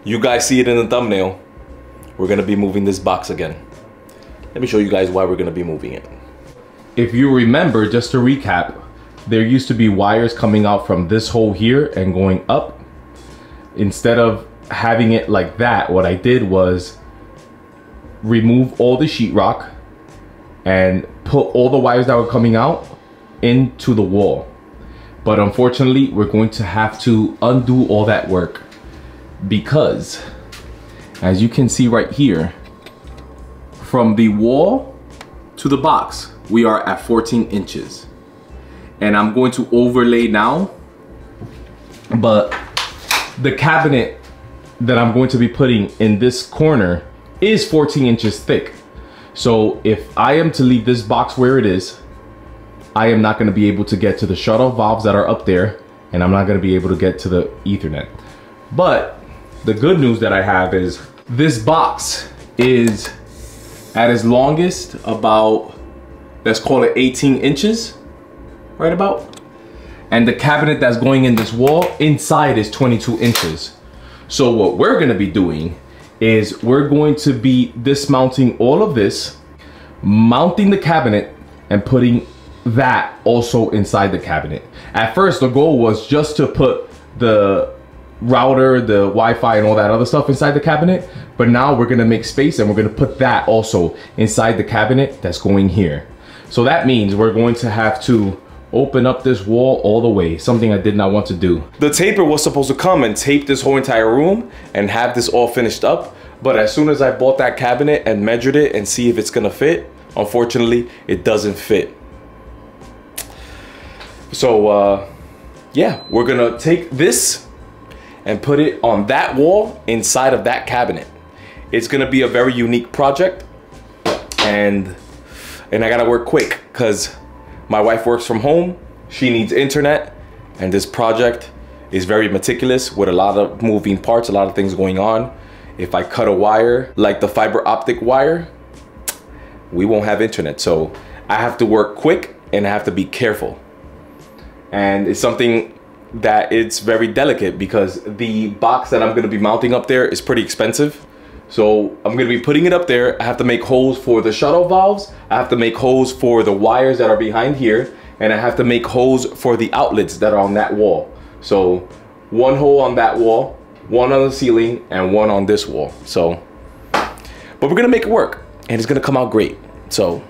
You guys see it in the thumbnail. We're gonna be moving this box again. Let me show you guys why we're gonna be moving it. If you remember, just to recap, there used to be wires coming out from this hole here and going up. Instead of having it like that, what I did was remove all the sheetrock and put all the wires that were coming out into the wall. But unfortunately, we're going to have to undo all that work because, as you can see right here, from the wall to the box, we are at 14 inches. And I'm going to overlay now, but the cabinet that I'm going to be putting in this corner is 14 inches thick. So if I am to leave this box where it is, I am not going to be able to get to the shut-off valves that are up there, and I'm not going to be able to get to the Ethernet. But the good news that I have is this box is at its longest about, let's call it 18 inches, right about. And the cabinet that's going in this wall inside is 22 inches. So what we're going to be doing is we're going to be dismounting all of this, mounting the cabinet, and putting that also inside the cabinet. At first, the goal was just to put the router, the Wi-Fi, and all that other stuff inside the cabinet. But now we're gonna make space and we're gonna put that also inside the cabinet that's going here. So that means we're going to have to open up this wall all the way, something I did not want to do. The taper was supposed to come and tape this whole entire room and have this all finished up. But as soon as I bought that cabinet and measured it and see if it's gonna fit, unfortunately, it doesn't fit. So yeah, we're gonna take this and put it on that wall inside of that cabinet. It's gonna be a very unique project, and I gotta work quick because my wife works from home, she needs internet, and this project is very meticulous with a lot of moving parts, a lot of things going on. If I cut a wire, like the fiber optic wire, we won't have internet. So I have to work quick and I have to be careful. And it's something that it's very delicate because the box that I'm gonna be mounting up there is pretty expensive. So I'm gonna be putting it up there. I have to make holes for the shut-off valves. I have to make holes for the wires that are behind here. And I have to make holes for the outlets that are on that wall. So one hole on that wall, one on the ceiling, and one on this wall. So, but we're gonna make it work and it's gonna come out great. So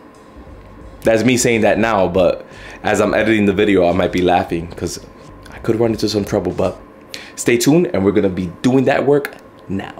that's me saying that now, but as I'm editing the video, I might be laughing because I could run into some trouble, but stay tuned and we're gonna be doing that work now.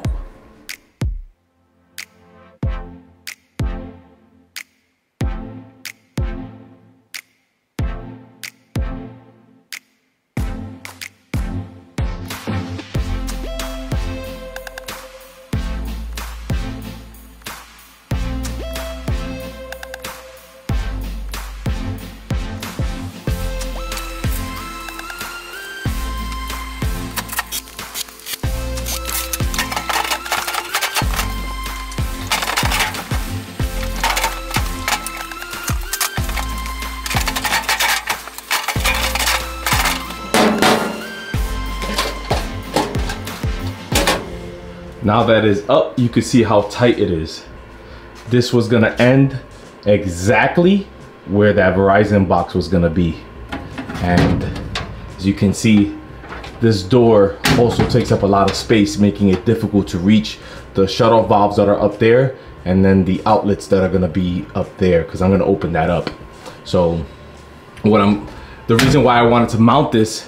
Now that is up, you can see how tight it is. This was gonna end exactly where that Verizon box was gonna be. And as you can see, this door also takes up a lot of space, making it difficult to reach the shut-off valves that are up there and then the outlets that are gonna be up there because I'm gonna open that up. So the reason why I wanted to mount this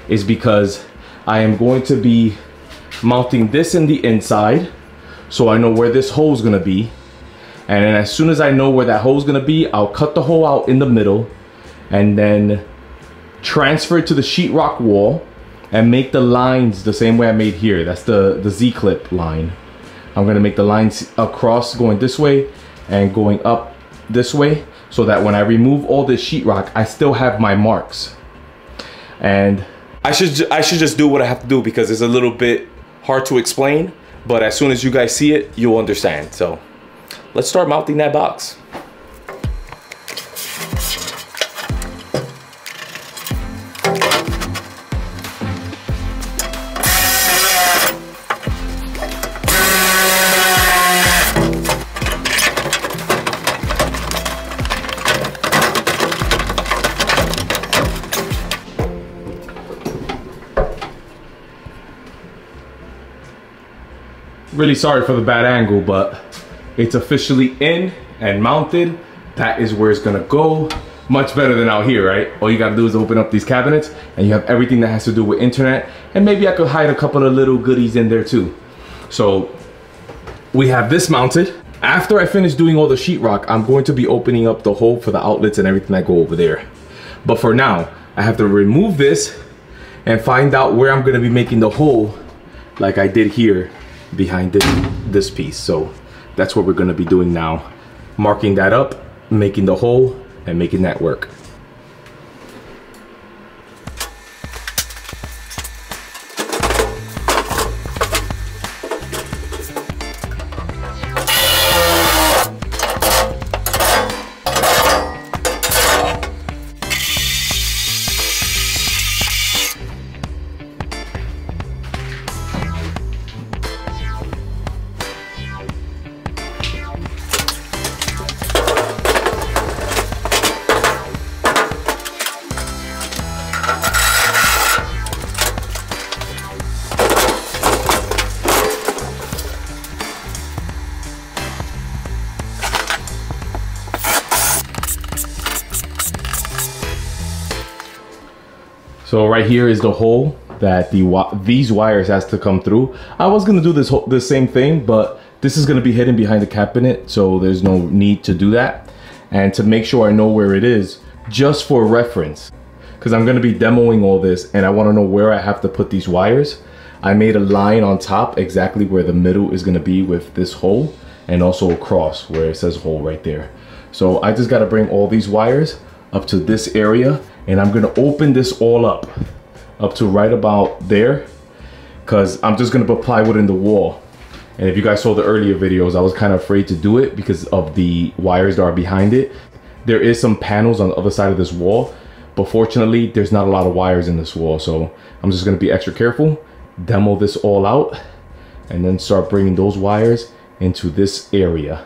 is because I am going to be mounting this in the inside so I know where this hole is gonna be, and then as soon as I know where that hole is gonna be, I'll cut the hole out in the middle and then transfer it to the sheetrock wall and make the lines the same way I made here. That's the Z-clip line. I'm gonna make the lines across going this way and going up this way so that when I remove all this sheetrock, I still have my marks. And I should just do what I have to do because it's a little bit hard to explain, but as soon as you guys see it, you'll understand. So let's start mounting that box. Really sorry for the bad angle, but it's officially in and mounted. That is where it's gonna go. Much better than out here, right? All you gotta do is open up these cabinets and you have everything that has to do with internet, and maybe I could hide a couple of little goodies in there too. So we have this mounted. After I finish doing all the sheetrock, I'm going to be opening up the hole for the outlets and everything that go over there. But for now, I have to remove this and find out where I'm gonna be making the hole like I did here behind this piece. So that's what we're gonna be doing now. Marking that up, making the hole, and making that work. So right here is the hole that these wires has to come through. I was gonna do this same thing, but this is gonna be hidden behind the cabinet, so there's no need to do that. And to make sure I know where it is, just for reference, because I'm gonna be demoing all this and I wanna know where I have to put these wires, I made a line on top exactly where the middle is gonna be with this hole, and also across where it says hole right there. So I just gotta bring all these wires up to this area, and I'm gonna open this all up to right about there, because I'm just gonna put plywood in the wall. And if you guys saw the earlier videos, I was kind of afraid to do it because of the wires that are behind it. There is some panels on the other side of this wall, but fortunately there's not a lot of wires in this wall, so I'm just gonna be extra careful, demo this all out, and then start bringing those wires into this area.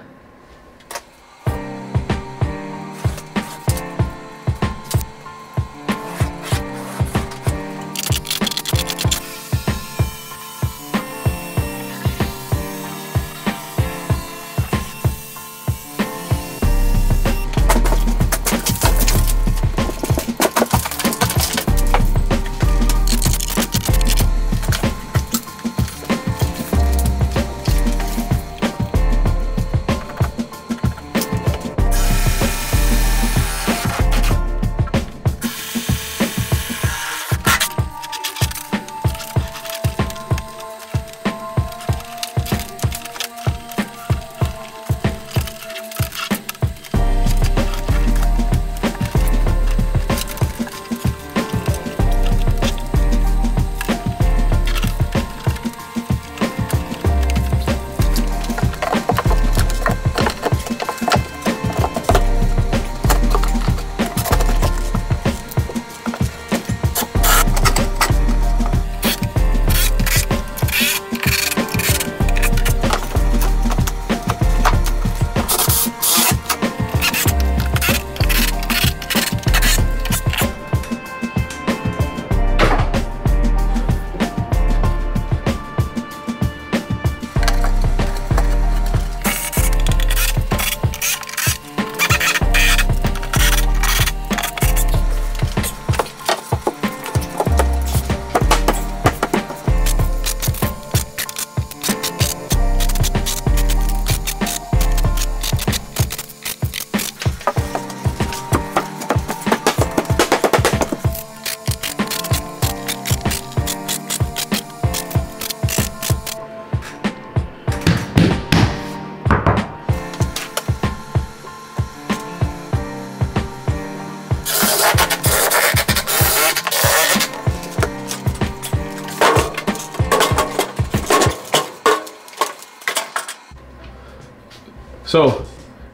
So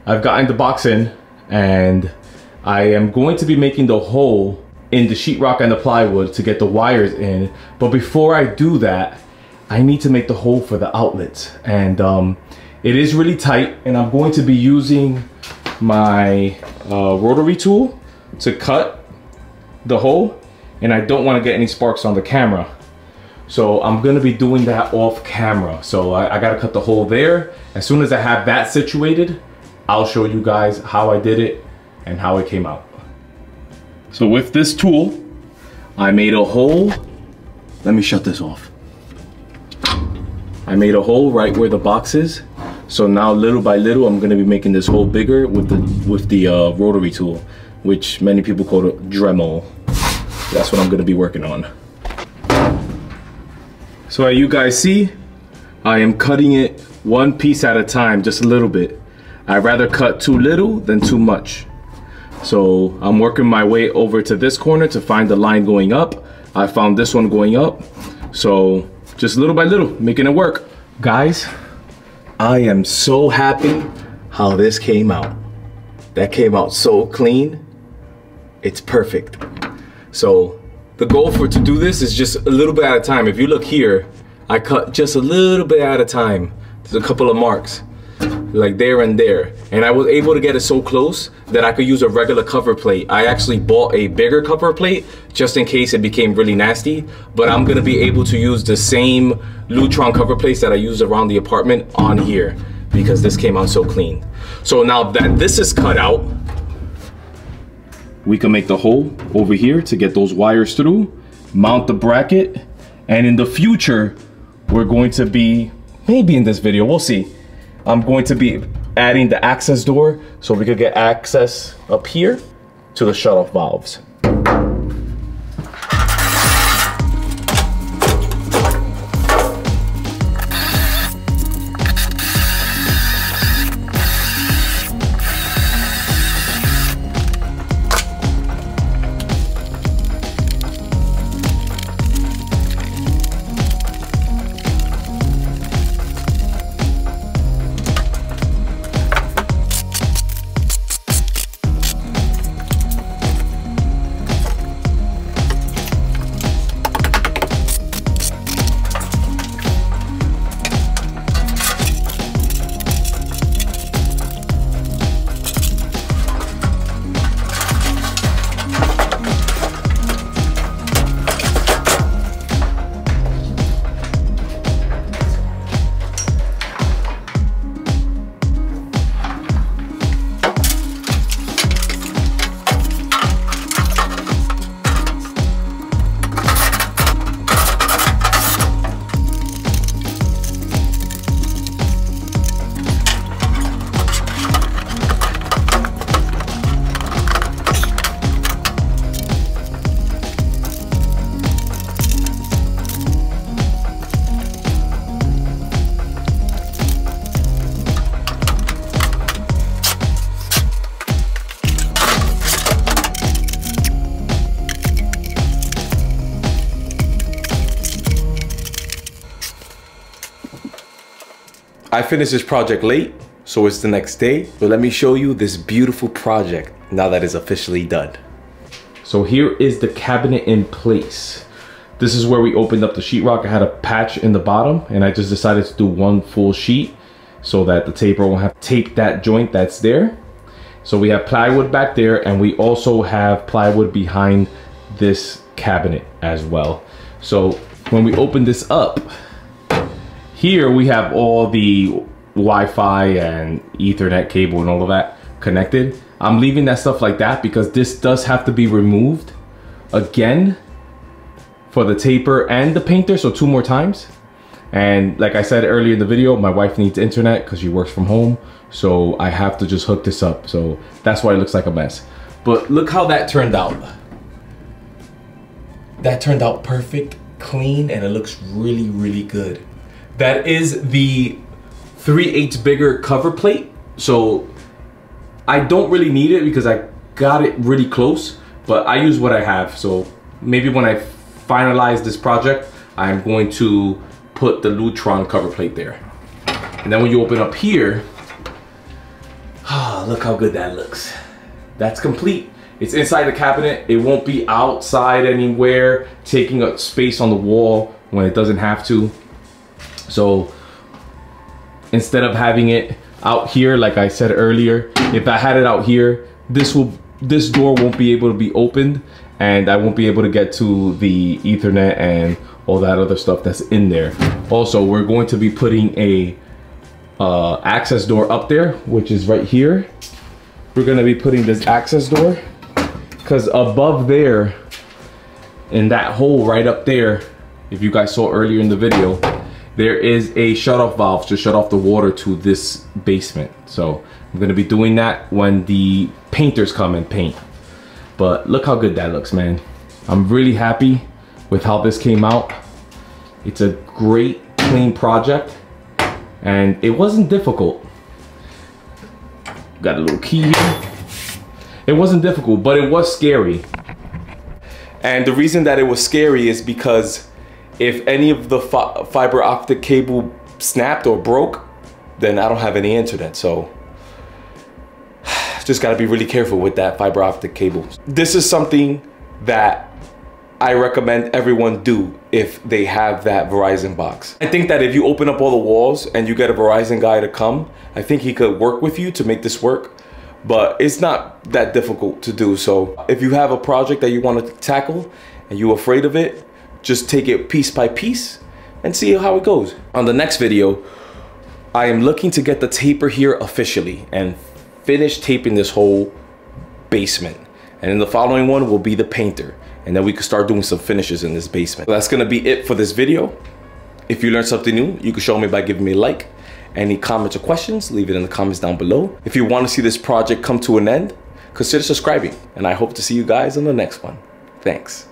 I've gotten the box in, and I am going to be making the hole in the sheetrock and the plywood to get the wires in. But before I do that, I need to make the hole for the outlets. And it is really tight, and I'm going to be using my rotary tool to cut the hole, and I don't want to get any sparks on the camera. So I'm gonna be doing that off camera. So I gotta cut the hole there. As soon as I have that situated, I'll show you guys how I did it and how it came out. So with this tool, I made a hole. Let me shut this off. I made a hole right where the box is. So now little by little, I'm gonna be making this hole bigger with the rotary tool, which many people call a Dremel. That's what I'm gonna be working on. So as you guys see, I am cutting it one piece at a time, just a little bit. I'd rather cut too little than too much. So I'm working my way over to this corner to find the line going up. I found this one going up. So just little by little, making it work. Guys, I am so happy how this came out. That came out so clean. It's perfect. So the goal to do this is just a little bit at a time. If you look here, I cut just a little bit at a time. There's a couple of marks, like there and there. And I was able to get it so close that I could use a regular cover plate. I actually bought a bigger cover plate just in case it became really nasty. But I'm gonna be able to use the same Lutron cover plates that I used around the apartment on here because this came out so clean. So now that this is cut out, we can make the hole over here to get those wires through, mount the bracket, and in the future, we're going to be, maybe in this video, we'll see. I'm going to be adding the access door so we could get access up here to the shut-off valves. I finished this project late, so it's the next day. So let me show you this beautiful project now that it's officially done. So here is the cabinet in place. This is where we opened up the sheetrock. I had a patch in the bottom and I just decided to do one full sheet so that the taper won't have taped that joint that's there. So we have plywood back there and we also have plywood behind this cabinet as well. So when we open this up, here we have all the Wi-Fi and Ethernet cable and all of that connected. I'm leaving that stuff like that because this does have to be removed again for the taper and the painter, so 2 more times. And like I said earlier in the video, my wife needs internet because she works from home, so I have to just hook this up. So that's why it looks like a mess. But look how that turned out. That turned out perfect, clean, and it looks really, really good. That is the 3/8 bigger cover plate. So I don't really need it because I got it really close, but I use what I have. So maybe when I finalize this project, I'm going to put the Lutron cover plate there. And then when you open up here, look how good that looks. That's complete. It's inside the cabinet. It won't be outside anywhere, taking up space on the wall when it doesn't have to. So instead of having it out here, like I said earlier, if I had it out here, this door won't be able to be opened and I won't be able to get to the Ethernet and all that other stuff that's in there. Also, we're going to be putting a access door up there, which is right here. We're gonna be putting this access door because above there, in that hole right up there, if you guys saw earlier in the video, there is a shut-off valve to shut off the water to this basement. So I'm gonna be doing that when the painters come and paint. But look how good that looks, man. I'm really happy with how this came out. It's a great, clean project, and it wasn't difficult. Got a little key here. It wasn't difficult, but it was scary. And the reason that it was scary is because if any of the fiber optic cable snapped or broke, then I don't have any internet. So just gotta be really careful with that fiber optic cable. This is something that I recommend everyone do if they have that Verizon box. I think that if you open up all the walls and you get a Verizon guy to come, I think he could work with you to make this work. But it's not that difficult to do. So if you have a project that you want to tackle and you're afraid of it, just take it piece by piece and see how it goes. On the next video, I am looking to get the taper here officially and finish taping this whole basement. And in the following one will be the painter. And then we can start doing some finishes in this basement. So that's gonna be it for this video. If you learned something new, you can show me by giving me a like. Any comments or questions, leave it in the comments down below. If you want to see this project come to an end, consider subscribing. And I hope to see you guys in the next one. Thanks.